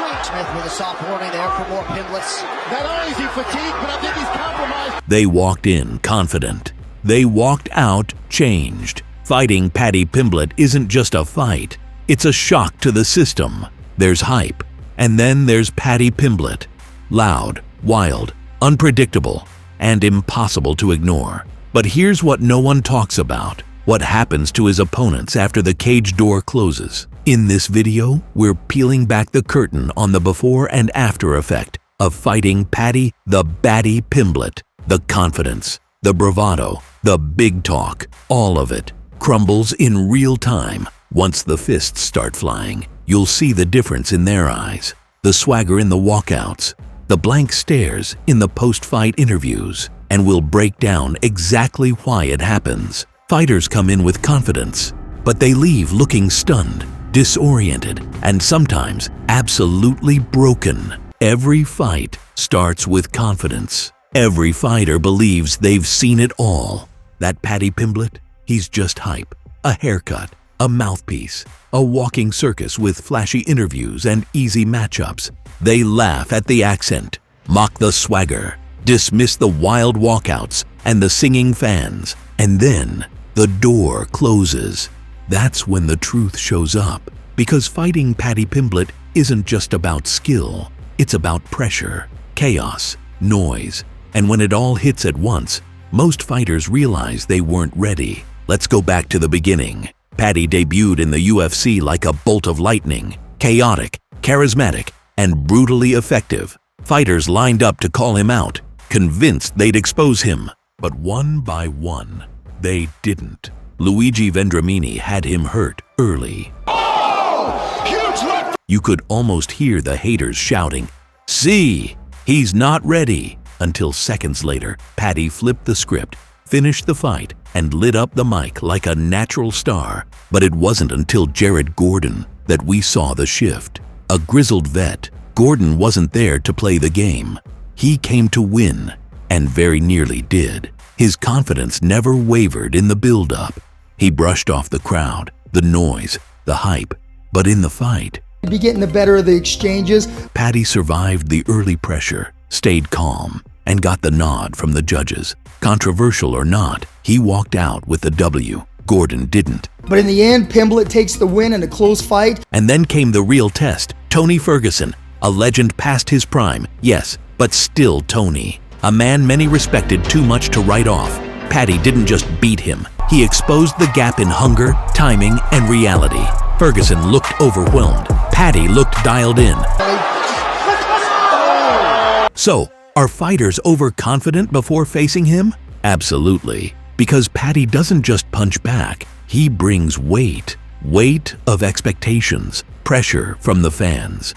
sweep. Smith with a soft warning there for more Pimbletts. Not only is he fatigued, but I think he's compromised. They walked in confident. They walked out changed. Fighting Paddy Pimblett isn't just a fight. It's a shock to the system. There's hype. And then there's Paddy Pimblett. Loud, wild, unpredictable, and impossible to ignore. But here's what no one talks about. What happens to his opponents after the cage door closes. In this video, we're peeling back the curtain on the before and after effect of fighting Paddy the Baddy Pimblett. The confidence, the bravado, the big talk, all of it crumbles in real time. Once the fists start flying, you'll see the difference in their eyes, the swagger in the walkouts, the blank stares in the post-fight interviews, and we'll break down exactly why it happens. Fighters come in with confidence, but they leave looking stunned, disoriented, and sometimes absolutely broken. Every fight starts with confidence. Every fighter believes they've seen it all. That Paddy Pimblett, he's just hype, a haircut, a mouthpiece, a walking circus with flashy interviews and easy matchups. They laugh at the accent, mock the swagger, dismiss the wild walkouts and the singing fans, and then the door closes. That's when the truth shows up, because fighting Paddy Pimblett isn't just about skill, it's about pressure, chaos, noise, and when it all hits at once, most fighters realize they weren't ready. Let's go back to the beginning. Paddy debuted in the UFC like a bolt of lightning, chaotic, charismatic, and brutally effective. Fighters lined up to call him out, convinced they'd expose him. But one by one, they didn't. Luigi Vendramini had him hurt early. Oh! Huge left! You could almost hear the haters shouting, "See, he's not ready." Until seconds later, Paddy flipped the script, finished the fight, and lit up the mic like a natural star. But it wasn't until Jared Gordon that we saw the shift. A grizzled vet, Gordon wasn't there to play the game. He came to win, and very nearly did. His confidence never wavered in the build-up. He brushed off the crowd, the noise, the hype, but in the fight, Be getting the better of the exchanges. Paddy survived the early pressure, stayed calm, and got the nod from the judges. Controversial or not, he walked out with the W. Gordon didn't. But in the end, Pimblett takes the win in a close fight. And then came the real test. Tony Ferguson, a legend past his prime, yes, but still Tony. A man many respected too much to write off. Paddy didn't just beat him. He exposed the gap in hunger, timing, and reality. Ferguson looked overwhelmed. Paddy looked dialed in. So, are fighters overconfident before facing him? Absolutely. Because Paddy doesn't just punch back, he brings weight. Weight of expectations, pressure from the fans,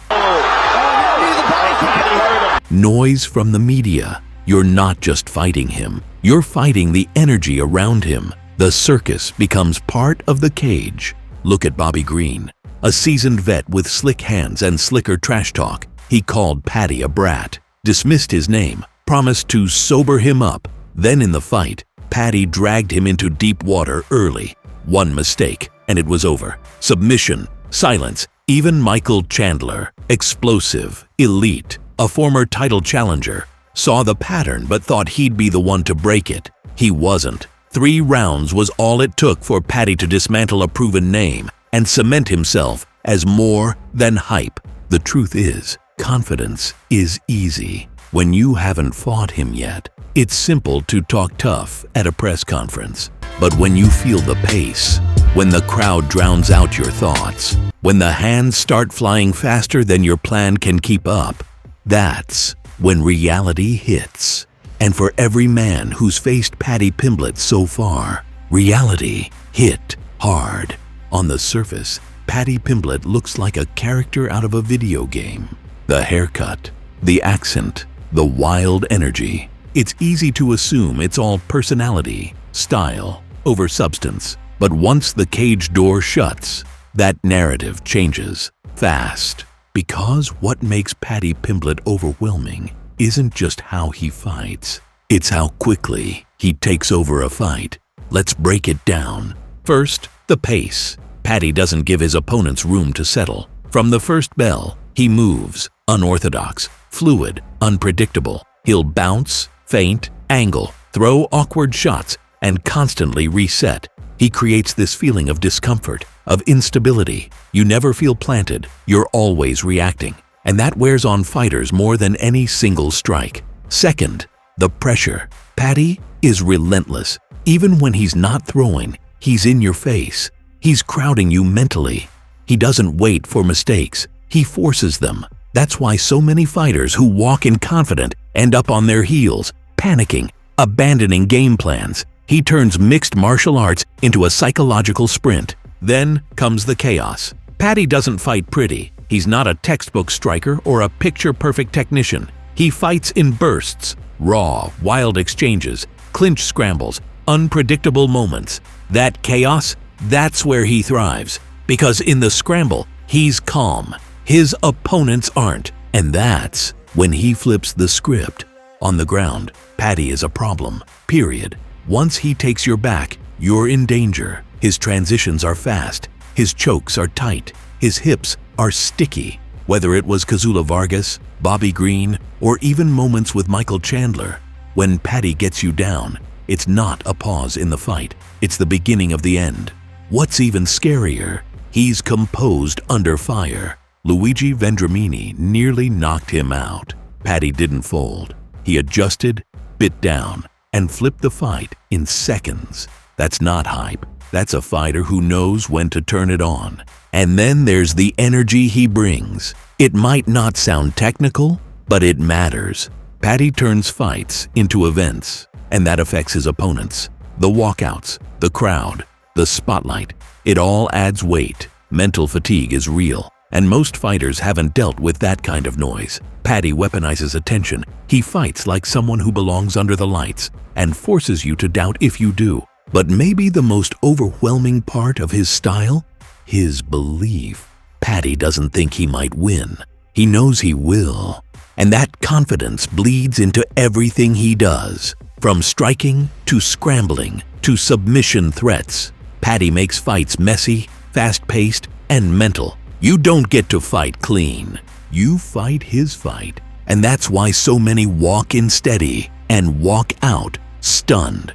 noise from the media. You're not just fighting him, you're fighting the energy around him. The circus becomes part of the cage. Look at Bobby Green, a seasoned vet with slick hands and slicker trash talk. He called Paddy a brat, dismissed his name, promised to sober him up. Then in the fight, Paddy dragged him into deep water early. One mistake, and it was over. Submission, silence. Even Michael Chandler, explosive, elite, a former title challenger, saw the pattern but thought he'd be the one to break it. He wasn't. 3 rounds was all it took for Paddy to dismantle a proven name and cement himself as more than hype. The truth is, confidence is easy when you haven't fought him yet. It's simple to talk tough at a press conference. But when you feel the pace, when the crowd drowns out your thoughts, when the hands start flying faster than your plan can keep up, that's when reality hits. And for every man who's faced Paddy Pimblett so far, reality hit hard. On the surface, Paddy Pimblett looks like a character out of a video game. The haircut, the accent, the wild energy. It's easy to assume it's all personality, style, over substance. But once the cage door shuts, that narrative changes fast. Because what makes Paddy Pimblett overwhelming isn't just how he fights, it's how quickly he takes over a fight. Let's break it down. First, the pace. Paddy doesn't give his opponents room to settle. From the first bell, He moves, unorthodox, fluid, unpredictable. He'll bounce, feint, angle, throw awkward shots, and constantly reset. He creates this feeling of discomfort, of instability. You never feel planted, you're always reacting. And that wears on fighters more than any single strike. Second, the pressure. Paddy is relentless. Even when he's not throwing, he's in your face. He's crowding you mentally. He doesn't wait for mistakes. He forces them. That's why so many fighters who walk in confident end up on their heels, panicking, abandoning game plans. He turns mixed martial arts into a psychological sprint. Then comes the chaos. Paddy doesn't fight pretty. He's not a textbook striker or a picture-perfect technician. He fights in bursts, raw, wild exchanges, clinch scrambles, unpredictable moments. That chaos, that's where he thrives. Because in the scramble, he's calm. His opponents aren't. And that's when he flips the script. On the ground, Paddy is a problem, period. Once he takes your back, you're in danger. His transitions are fast. His chokes are tight. His hips are sticky. Whether it was Kazula Vargas, Bobby Green, or even moments with Michael Chandler, when Paddy gets you down, it's not a pause in the fight. It's the beginning of the end. What's even scarier, he's composed under fire. Luigi Vendramini nearly knocked him out. Paddy didn't fold. He adjusted, bit down, and flipped the fight in seconds. That's not hype. That's a fighter who knows when to turn it on. And then there's the energy he brings. It might not sound technical, but it matters. Paddy turns fights into events, and that affects his opponents. The walkouts, the crowd, the spotlight. It all adds weight. Mental fatigue is real, and most fighters haven't dealt with that kind of noise. Paddy weaponizes attention. He fights like someone who belongs under the lights and forces you to doubt if you do. But maybe the most overwhelming part of his style? His belief. Paddy doesn't think he might win. He knows he will. And that confidence bleeds into everything he does. From striking to scrambling to submission threats. Paddy makes fights messy, fast-paced, and mental. You don't get to fight clean. You fight his fight. And that's why so many walk in steady and walk out stunned.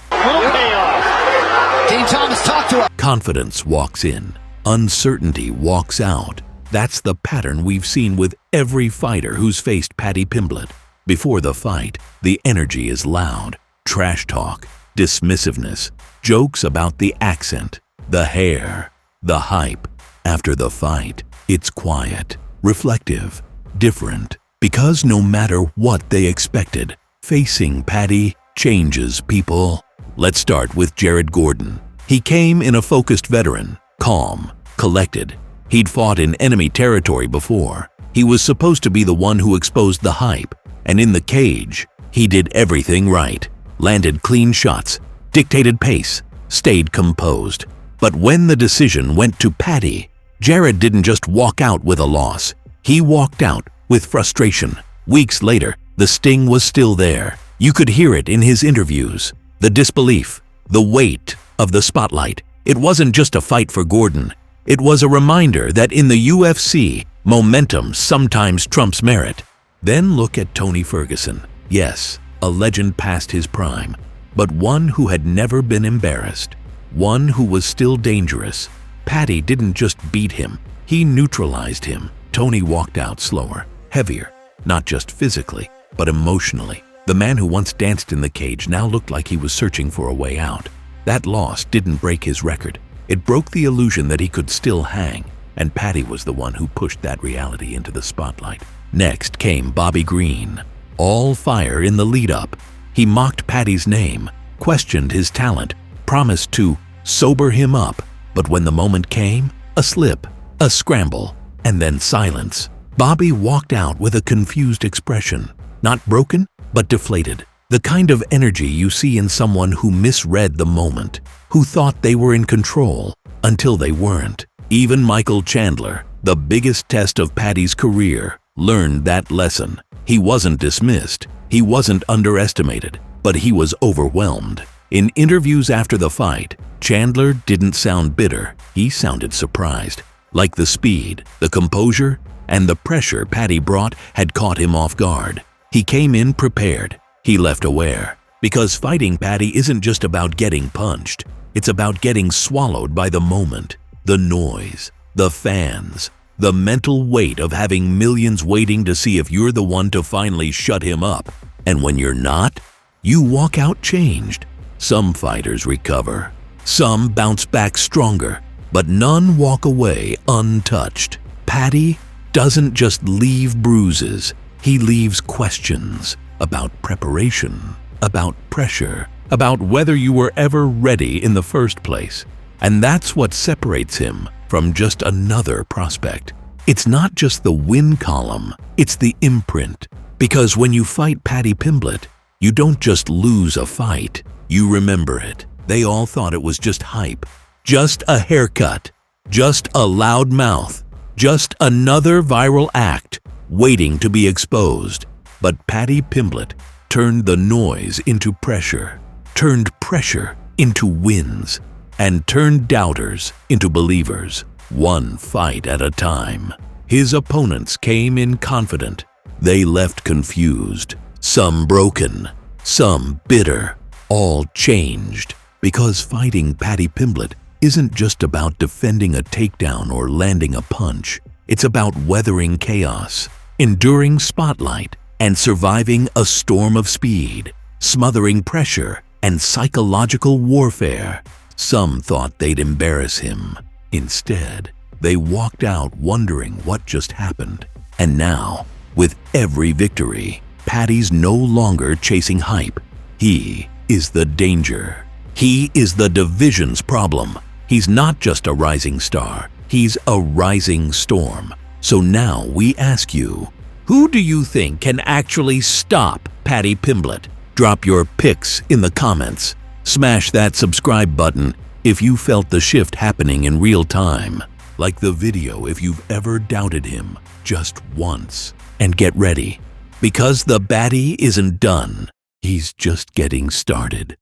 Dean Thomas, talk to us. Confidence walks in. Uncertainty walks out. That's the pattern we've seen with every fighter who's faced Paddy Pimblett. Before the fight, the energy is loud. Trash talk, dismissiveness, jokes about the accent, the hair, the hype. After the fight, it's quiet, reflective, different. Because no matter what they expected, facing Paddy changes people. Let's start with Jared Gordon. He came in a focused veteran, calm, collected. He'd fought in enemy territory before. He was supposed to be the one who exposed the hype. And in the cage, he did everything right. Landed clean shots, dictated pace, stayed composed. But when the decision went to Paddy, Jared didn't just walk out with a loss. He walked out with frustration. Weeks later, the sting was still there. You could hear it in his interviews. The disbelief, the weight of the spotlight. It wasn't just a fight for Gordon. It was a reminder that in the UFC, momentum sometimes trumps merit. Then look at Tony Ferguson. Yes, a legend past his prime, but one who had never been embarrassed. One who was still dangerous. Paddy didn't just beat him, he neutralized him. Tony walked out slower, heavier, not just physically, but emotionally. The man who once danced in the cage now looked like he was searching for a way out. That loss didn't break his record. It broke the illusion that he could still hang, and Paddy was the one who pushed that reality into the spotlight. Next came Bobby Green. All fire in the lead-up. He mocked Paddy's name, questioned his talent, promised to sober him up. But when the moment came, a slip, a scramble, and then silence. Bobby walked out with a confused expression. Not broken, but deflated. The kind of energy you see in someone who misread the moment, who thought they were in control until they weren't. Even Michael Chandler, the biggest test of Paddy's career, learned that lesson. He wasn't dismissed, he wasn't underestimated, but he was overwhelmed. In interviews after the fight, Chandler didn't sound bitter, he sounded surprised. Like the speed, the composure, and the pressure Paddy brought had caught him off guard. He came in prepared. He left aware. Because fighting Paddy isn't just about getting punched. It's about getting swallowed by the moment, the noise, the fans, the mental weight of having millions waiting to see if you're the one to finally shut him up. And when you're not, you walk out changed. Some fighters recover. Some bounce back stronger, but none walk away untouched. Paddy doesn't just leave bruises. He leaves questions about preparation, about pressure, about whether you were ever ready in the first place. And that's what separates him from just another prospect. It's not just the win column, it's the imprint. Because when you fight Paddy Pimblett, you don't just lose a fight, you remember it. They all thought it was just hype, just a haircut, just a loud mouth, just another viral act waiting to be exposed. But Paddy Pimblett turned the noise into pressure, turned pressure into wins, and turned doubters into believers, one fight at a time. His opponents came in confident. They left confused, some broken, some bitter, all changed. Because fighting Paddy Pimblett isn't just about defending a takedown or landing a punch. It's about weathering chaos, enduring spotlight, and surviving a storm of speed, smothering pressure and psychological warfare. Some thought they'd embarrass him. Instead, they walked out wondering what just happened. And now, with every victory, Paddy's no longer chasing hype. He is the danger. He is the division's problem. He's not just a rising star, he's a rising storm. So now we ask you, who do you think can actually stop Paddy Pimblett? Drop your picks in the comments. Smash that subscribe button if you felt the shift happening in real time. Like the video if you've ever doubted him just once. And get ready, because the Baddy isn't done. He's just getting started.